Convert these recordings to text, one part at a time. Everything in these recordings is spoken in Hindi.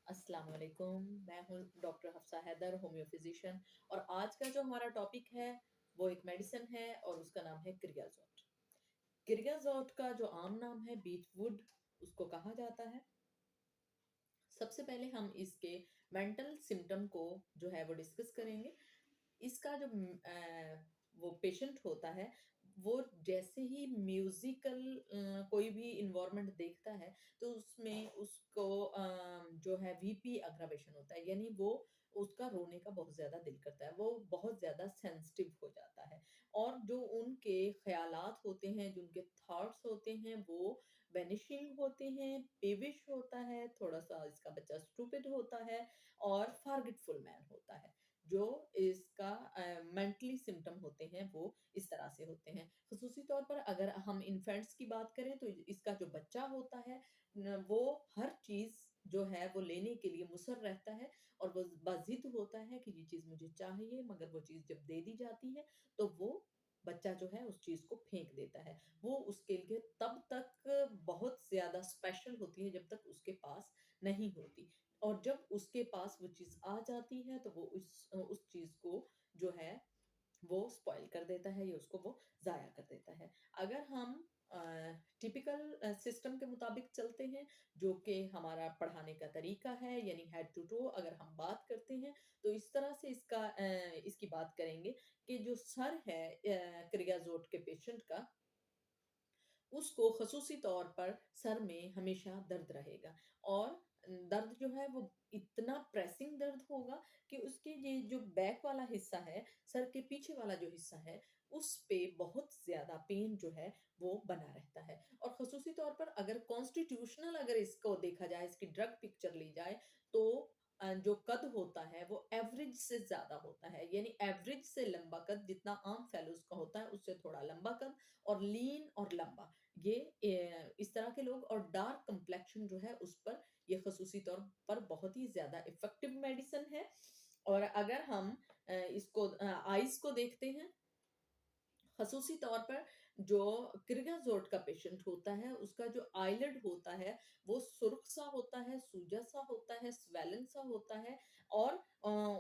अस्सलाम वालेकुम। मैं हूँ doctor Hafsa Haider, homeo physician. और आज का जो हमारा टॉपिक है वो एक मेडिसिन है और उसका नाम है क्रियाजोट। क्रियाजोट का जो आम नाम है बीटवुड उसको कहा जाता है। सबसे पहले हम इसके मेंटल सिम्टम को जो है वो डिस्कस करेंगे। इसका जो वो पेशेंट होता है, वो जैसे ही म्यूजिकल कोई भी इन्वायरमेंट देखता है तो उसमें उसको जो है वीपी अग्रावेशन होता है, यानी वो उसका रोने का बहुत ज्यादा दिल करता है, वो बहुत ज्यादा सेंसिटिव हो जाता है। और जो उनके ख्यालात होते हैं, जो उनके थॉट्स होते हैं, वो वेनिशिंग होते हैं, पेविश होता है, थोड़ा सा इसका बच्चा स्टूपिड होता है और फॉरगेटफुल मैन होता है। जो इसका मेंटली सिम्टम होते हैं वो इस तरह से होते हैं। खसूसी तौर पर अगर हम इन्फेंट्स की बात करें तो इसका जो बच्चा होता है वो हर चीज जो है वो लेने के लिए मुसर रहता है और वो बाजिद होता है कि ये चीज मुझे चाहिए, मगर वो चीज जब दे दी जाती है तो वो बच्चा जो है उस चीज को फेंक देता है। वो उसके लिए तब तक बहुत ज्यादा स्पेशल होती है जब तक उसके पास नहीं होती। और जब उसके पास वो चीज आ जाती है तो वो उस चीज को जो है वो स्पॉइल कर देता है या उसको वो जाया कर देता है। अगर हम टिपिकल सिस्टम के मुताबिक चलते हैं, जो कि हमारा पढ़ाने का तरीका है, यानी हेड टू टो अगर हम बात करते हैं तो इस तरह से इसकी बात करेंगे कि जो सर है क्रियाजोट के पेशेंट का, उसको खसूसी तौर पर सर में हमेशा दर्द रहेगा। और दर्द जो है वो इतना प्रेसिंग दर्द होगा कि उसके ये जो बैक वाला हिस्सा है, सर के पीछे वाला जो हिस्सा है, उस पे बहुत ज्यादा पेन जो है वो बना रहता है। और खसूसी तौर पर अगर कॉन्स्टिट्यूशनल अगर इसको देखा जाए, इसकी ड्रग पिक्चर ली जाए, तो जो कद होता है वो एवरेज से ज्यादा होता है, यानी एवरेज से लंबा कद, जितना आम फेलोज का होता है उससे थोड़ा लंबा कद और लीन और लंबा, ये इस तरह के लोग। और डार्क कंप्लेक्शन जो है उस पर ये खसूसी तौर पर बहुत ही ज्यादा इफेक्टिव मेडिसिन है। और अगर हम इसको आइज को देखते हैं, खसूसी तौर पर जो क्रियाजोट का पेशेंट होता है उसका जो आईलिड होता है वो सुर्ख सा होता है, सूजा सा होता है, स्वेलन सा होता है। और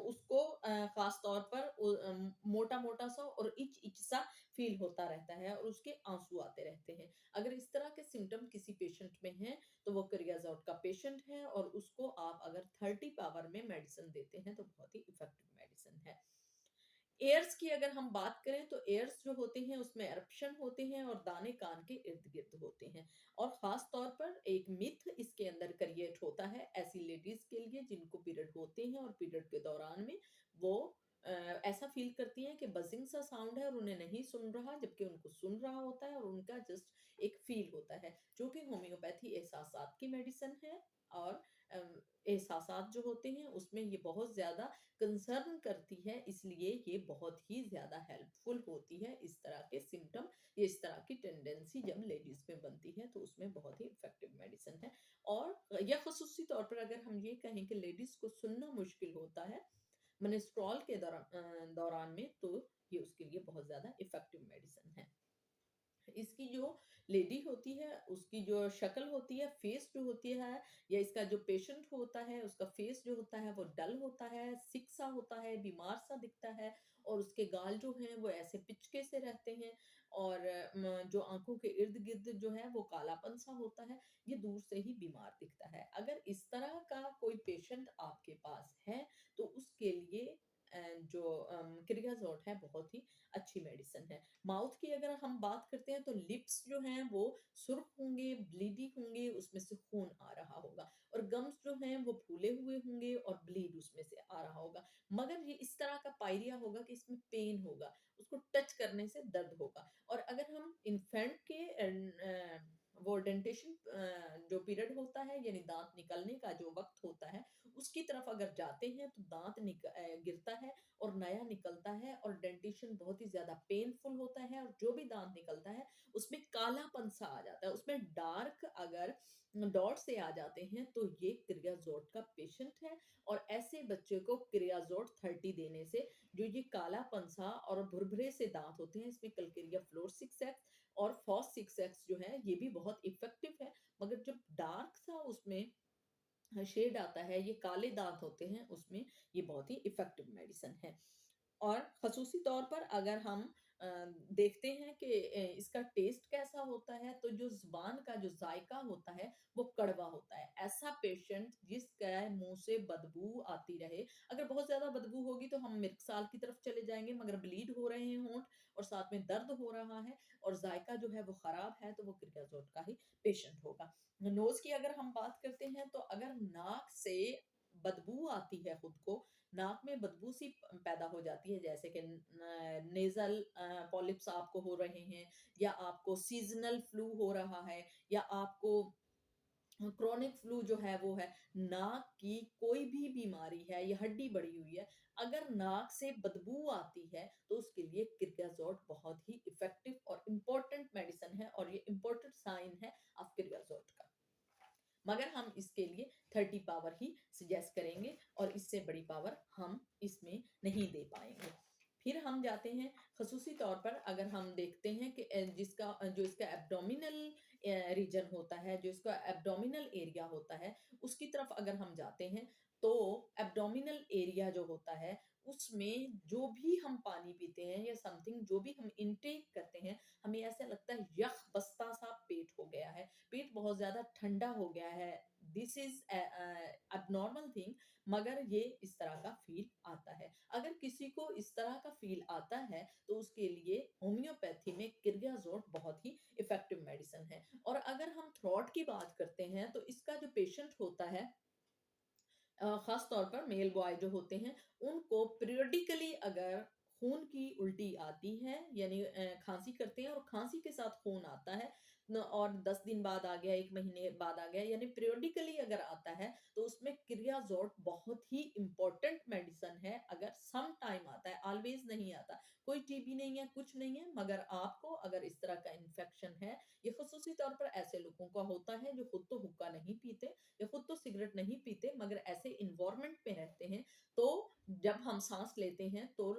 उसको खास तौर पर मोटा मोटा सा और इच इच सा फील होता रहता है और उसके आंसू आते रहते हैं। अगर इस तरह के सिम्टम किसी पेशेंट में हैं तो वो क्रियाजोट का पेशेंट है, और उसको आप अगर 30 पावर में मेडिसिन देते हैं तो बहुत ही इफेक्टिव मेडिसिन है। एयर्स की अगर हम बात करें तो एयर्स जो होते हैं उसमें एरप्शन होते हैं और दाने कान के इर्द गिर्द होते हैं। और खास तौर पर एक मिथ इसके अंदर क्रिएट होता है ऐसी लेडीज के लिए जिनको पीरियड होते हैं और पीरियड के दौरान में वो ऐसा फील करती हैं कि बजिंग सा साउंड है और उन्हें नहीं सुन रहा, जबकि उनको सुन रहा होता है और उनका जस्ट एक फील होता है, जो कि होम्योपैथी एहसासात की मेडिसिन है। और एहसासात जो होते हैं उसमें ये बहुत ज्यादा कंसर्न करती है, इसलिए ये बहुत ही ज्यादा हेल्पफुल होती है। इस तरह के सिम्टम, इस तरह की टेंडेंसी जब लेडीज में बनती है तो उसमें बहुत ही इफेक्टिव मेडिसिन है। और या खसूसी तौर पर अगर हम ये कहें कि लेडीज को सुनना मुश्किल होता है मेनेस्ट्रॉल के दौरान में, तो ये उसके लिए बहुत ज्यादा इफेक्टिव मेडिसिन है। इसकी जो लेडी होती है उसकी जो शक्ल होती है, फेस जो होती है, या इसका जो पेशेंट होता है उसका फेस जो होता है वो डल होता है, सिक सा होता है, बीमार सा दिखता है। और उसके गाल जो हैं वो ऐसे पिचके से रहते हैं। और जो आंखों के इर्द गिर्द जो है वो कालापन सा होता है, ये दूर से ही बीमार दिखता है। अगर इस तरह का कोई पेशेंट आपके पास है तो उसके लिए जो क्रियाजोट है बहुत ही अच्छी मेडिसिन है। माउथ की अगर हम बात करते हैं तो लिप्स जो हैं वो सुर्ख होंगे, ब्लीडी होंगे, उसमें से खून आ रहा होगा। और गम्स जो हैं वो फूले हुए होंगे और ब्लीड उसमें से आ रहा होगा। मगर ये इस तरह का पायरिया होगा कि इसमें पेन होगा, उसको टच करने से दर्द होगा। और अगर हम इन्फेंट के वो डेंटेशन जो पीरियड होता है, यानी दांत निकलने का जो वक्त होता है, उसकी तरफ अगर जाते हैं तो दांत गिरता है और नया निकलता है और डेंटिशन बहुत ही ज्यादा पेनफुल होता है। और जो भी दांत निकलता है उसमें कालापन सा आ जाता है, उसमें डार्क अगर डॉट से आ जाते हैं तो ये क्रियाजोट का पेशेंट है। और ऐसे बच्चे को क्रियाजोट 30 देने से जो ये कालापन सा और भुरभुरे से दांत होते हैं, इसमें कलकेरिया फ्लोर 6x और फॉस 6x जो है ये भी बहुत इफेक्टिव है। मगर जब डार्क सा उसमें शेड आता है, ये काले दांत होते हैं, उसमें ये बहुत ही इफ़ेक्टिव मेडिसिन है। और ख़ुसूसी तौर पर अगर हम अ, देखते हैं कि इसका टेस्ट कैसा होता है, तो जो ज़ुबान का जो ज़ायका होता है, वो कड़वा होता है। ऐसा पेशेंट जिसका मुँह से बदबू आती रहे, अगर बहुत ज़्यादा बदबू होगी तो हम मिर्गसाल की तरफ चले जाएँगे, मगर ब्लीड हो रहे हैं होंठ और साथ में दर्द हो रहा है और ज़ायका जो है वो ख़राब है, तो वो क्रियाज़ोट का ही पेशेंट होगा। नोज़ की अगर हम बात करते हैं, तो अगर नाक से बदबू आती है खुद को, नाक में बदबू सी पैदा हो जाती है, जैसे कि नेज़ल पॉलिप्स आपको हो रहे हैं, या आपको सीज़नल फ्लू हो रहा है, या आपको क्रोनिक फ्लू जो है वो है, नाक की कोई भी बीमारी है या हड्डी बढ़ी हुई है, अगर नाक से बदबू आती है, तो उसके लिए क्रियाज़ोट बहुत ही इफ़ेक्टिव और इम्पोर्टेंट मेडिसिन है, और ये इम्पोर्टेंट साइन है ऑफ क्रियाज़ोट का। मगर हम इसके लिए 30 पावर ही सजेस्ट करेंगे, और इससे बड़ी पावर हम इसमें नहीं दे पाएँगे। फिर हम जाते हैं ख़ुसूसी तौर पर, अगर हम देखते हैं कि जो इसका एब्डोमिनल रीजन होता है, जो इसका एब्डोमिनल एरिया होता है, उसकी तरफ अगर हम जाते हैं, तो एब्डोमिनल एरिया जो होता है, उसमें जो भी हम पानी पीते हैं या समथिंग जो भी हम इनटेक करते हैं, हमें ऐसा लगता है यख बस्ता सा पेट हो गया है, पेट बहुत ज़्यादा ठंडा हो गया है। दिस इज़ एब्नॉर्मल थिंग, मगर ये इस तरह का फ़ील आता है। अगर किसी को इस तरह का फ़ील आता है, तो उसके लिए होम्योपैथी में क्रियाज़ोट बहुत ही इफ़ेक्टिव मेडिसिन है। और अगर हम थ्रॉट की बात करते हैं, तो इसका जो पेशेंट होता है, ख़ास तौर पर मेल बॉय जो होते हैं, उनको पीरियडिकली अगर खून की उल्टी आती है, यानी खाँसी करते हैं और खाँसी के साथ खून आता है न, और 10 दिन बाद आ गया, 1 महीने बाद आ गया, यानी पीरियडिकली अगर आता है, तो उसमें क्रियाज़ोट बहुत ही इम्पोर्टेंट मेडिसिन है। अगर सम टाइम आता है, ऑलवेज़ नहीं आता। कोई टीबी नहीं है, कुछ नहीं है, मगर आपको अगर इस तरह का इन्फेक्शन है, ये ख़ुसूसी तौर पर ऐसे लोगों का होता है जो खुद तो हुक्का नहीं पीते, या खुद तो सिगरेट नहीं पीते, मगर ऐसे इन्वायरमेंट में रहते हैं, तो जब हम सांस लेते हैं, तो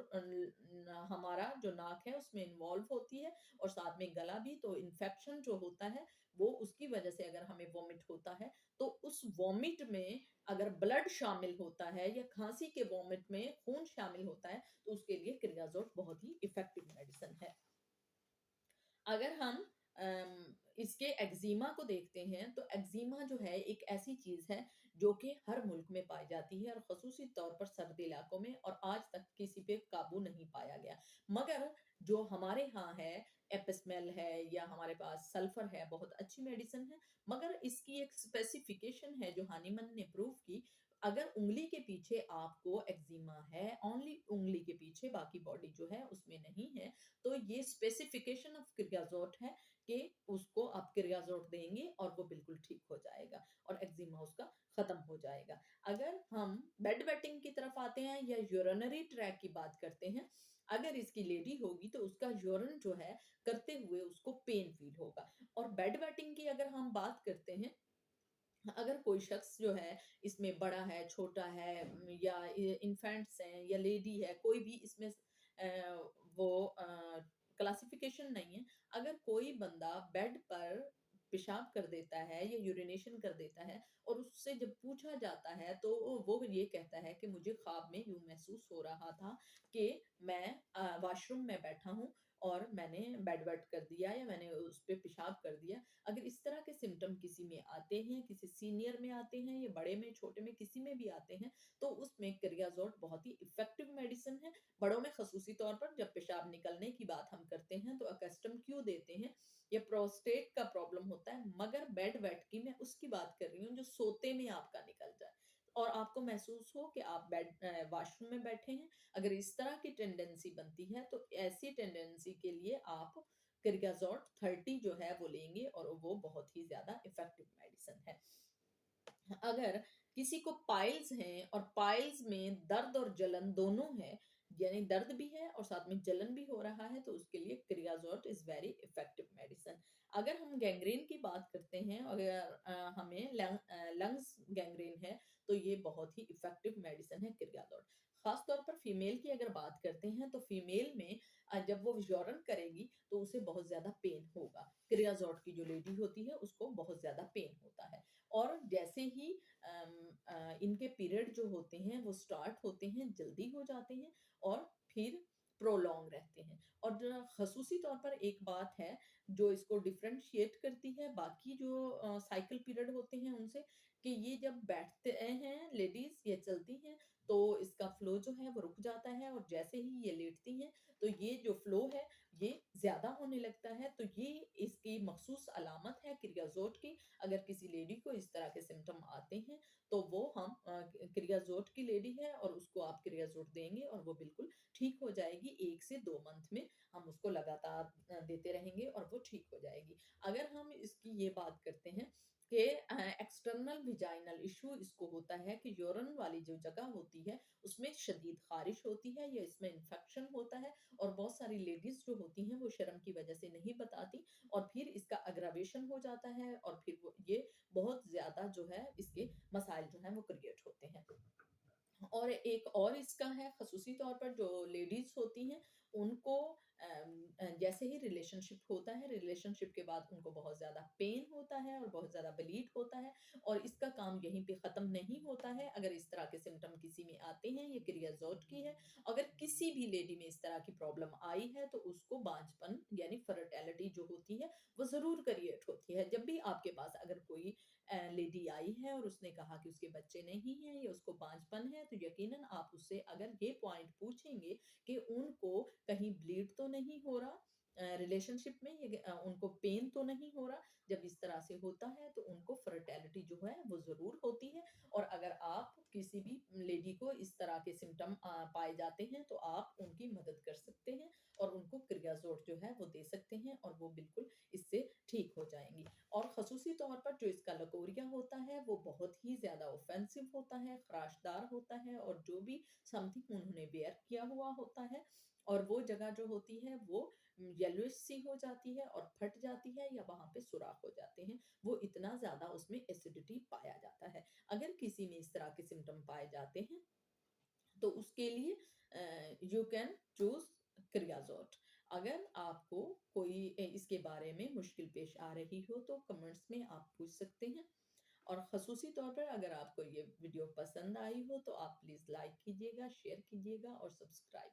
हमारा जो नाक है उसमें इन्वॉल्व होती है, और साथ में गला भी, तो इन्फेक्शन जो होता है, वो उसकी वजह से अगर हमें वॉमिट होता है, तो उस वॉमिट में अगर ब्लड शामिल होता है, या खांसी के वॉमिट में खून शामिल होता है, तो उसके लिए क्रियाजोट बहुत ही इफेक्टिव मेडिसिन है। अगर हम इसके एक्जिमा को देखते हैं, तो एक्जिमा जो है एक ऐसी चीज़ है जो कि हर मुल्क में पाई जाती है, और ख़ुसूसी तौर पर सर्दी इलाकों में, और आज तक किसी पे काबू नहीं पाया गया। मगर जो हमारे यहाँ है, एपिस्मेल है, या हमारे पास सल्फर है, बहुत अच्छी मेडिसिन है, मगर इसकी एक स्पेसिफिकेशन है जो हानीमन ने प्रूव की। अगर उँगली के पीछे आपको एक्जिमा है, ओनली उँगली के पीछे, बाकी बॉडी जो है उसमें नहीं है, तो ये स्पेसिफिकेशन ऑफ क्रियाजोट है कि उसको आप क्रियाजोट देंगे और वो बिल्कुल ठीक हो जाएगा, और एक्जिमा उसका खत्म हो जाएगा। अगर हम बेड वेटिंग की तरफ आते हैं, या यूरिनरी ट्रैक की बात करते हैं, अगर इसकी लेडी होगी तो उसका यूरिन जो है करते हुए उसको पेन फील होगा। और बेड वेटिंग की अगर हम बात करते हैं, अगर कोई शख्स जो है इसमें बड़ा है, छोटा है, या इन्फेंट्स हैं, या लेडी है, कोई भी इसमें वो क्लासिफिकेशन नहीं है। अगर कोई बंदा बेड पर पेशाब कर देता है या यूरिनेशन कर देता है, और उससे जब पूछा जाता है, तो वो ये कहता है कि मुझे ख्वाब में यूं महसूस हो रहा था कि मैं वॉशरूम में बैठा हूँ, और मैंने बेड वेट कर दिया, या मैंने उस पे पेशाब कर दिया। अगर इस तरह के सिम्टम किसी में आते हैं, किसी सीनियर में आते हैं, या बड़े में, छोटे में, किसी में भी आते हैं, तो उसमें क्रियाजोट बहुत ही इफेक्टिव मेडिसिन है। बड़ों में खसूसी तौर पर जब पेशाब निकलने की बात हम करते हैं, तो अकस्टम क्यों देते हैं, या प्रोस्टेट का प्रॉब्लम होता है। मगर बेड वेट की मैं उसकी बात कर रही हूँ जो सोते में आपका निकल जाए, और आपको महसूस हो कि आप वॉशरूम में बैठे हैं। अगर इस तरह की टेंडेंसी बनती है, तो ऐसी टेंडेंसी के लिए आप क्रियाजोट 30 जो है वो लेंगे, और वो बहुत ही ज़्यादा इफ़ेक्टिव मेडिसिन है। अगर किसी को पाइल्स हैं, और पाइल्स में दर्द और जलन दोनों है, यानी दर्द भी है और साथ में जलन भी हो रहा है, तो उसके लिए क्रियाजोट इज़ वेरी इफ़ेक्टिव मेडिसिन। अगर हम गैंग्रीन की बात करते हैं, अगर हमें लंग्स गैंग्रीन है, तो ये बहुत ही इफ़ेक्टिव मेडिसिन है क्रियाजोट। खास तौर पर फीमेल की अगर बात करते हैं, तो फीमेल में जब वो यूरिन करेगी, तो उसे बहुत ज़्यादा पेन होगा। क्रियाजोट की जो लेडी होती है, उसको बहुत ज़्यादा पेन होता है। और जैसे ही इनके पीरियड जो होते हैं वो स्टार्ट होते हैं, जल्दी हो जाते हैं और फिर प्रोलॉन्ग रहते हैं। और जो ख़ुसूसी तौर पर एक बात है, जो इसको डिफरेंशिएट करती है बाकी जो साइकिल पीरियड होते हैं उनसे, कि ये जब बैठते हैं लेडीज़ या चलती हैं, तो इसका फ्लो जो है वो रुक जाता है और जैसे ही ये लेटती हैं, तो ये जो फ्लो है, ये ज़्यादा होने लगता है। तो ये इसकी मख़सूस अलामत है क्रियाज़ोट की। अगर किसी लेडी को इस तरह के सिम्पटम आते हैं, तो वो हम क्रियाज़ोट की लेडी है और उसको आप क्रियाज़ोट देंगे और वो बिल्कुल ठीक हो जाएगी। 1 से 2 मंथ में हम उसको लगातार देते रहेंगे और वो ठीक हो जाएगी। अगर हम इसकी ये बात करते हैं कि एक्सटर्नल विजाइनल इश्यू इसको होता है कि यूरिन वाली जो जगह होती है, उसमें शदीद ख़ारिश होती है या इसमें इन्फेक्शन होता है, और बहुत सारी लेडीज़ जो होती हैं वो शर्म की वजह से नहीं बताती और फिर इसका अग्रावेशन हो जाता है और फिर वो ये बहुत ज़्यादा जो है इसके मसाइल जो हैं वो क्रिएट होते हैं। और एक और इसका है ख़ुसूसी तौर पर जो लेडीज़ होती हैं, उनको जैसे ही रिलेशनशिप होता है, रिलेशनशिप के बाद उनको बहुत ज़्यादा पेन होता है और बहुत ज़्यादा ब्लीड होता है, और इसका काम यहीं पे ख़त्म नहीं होता है। अगर इस तरह के सिम्पटम किसी में आते हैं, ये क्रियाज़ोट की है। अगर किसी भी लेडी में इस तरह की प्रॉब्लम आई है, तो उसको बांझपन यानी फर्टिलिटी जो होती है, वो ज़रूर क्रिएट होती है। जब भी आपके पास अगर कोई लेडी आई है और उसने कहा कि उसके बच्चे नहीं हैं या उसको बांझपन है, तो यकीनन आप उससे अगर ये पॉइंट पूछेंगे कि उनको कहीं ब्लीड तो नहीं हो रहा रिलेशनशिप में, उनको पेन तो नहीं हो रहा। जब इस तरह से होता है तो उनको फर्टिलिटी जो है वो ज़रूर होती है। और अगर आप किसी भी लेडी को इस तरह के सिम्पटम पाए जाते हैं, तो आप उनकी मदद कर सकते हैं और उनको क्रियाज़ोट जो है वो दे सकते हैं और वो बिल्कुल इससे ठीक हो जाएँगी। और ख़ुसूसी तौर पर जो इसका लकोरिया होता है, वो बहुत ही ज़्यादा ऑफ़ेंसिव होता है, ख़राशदार होता है, और जो भी समथिंग उन्होंने वियर किया हुआ होता है और वो जगह जो होती है वो येलोइश सी हो जाती है और फट जाती है या वहाँ पे सुराख हो जाते हैं। वो इतना ज़्यादा उसमें एसिडिटी पाया जाता है। अगर किसी में इस तरह के सिम्पटम पाए जाते हैं, तो उसके लिए यू कैन चूज़ क्रियाज़ोट। अगर आपको कोई इसके बारे में मुश्किल पेश आ रही हो, तो कमेंट्स में आप पूछ सकते हैं। और ख़ुसूसी तौर पर अगर आपको ये वीडियो पसंद आई हो, तो आप प्लीज़ लाइक कीजिएगा, शेयर कीजिएगा और सब्सक्राइब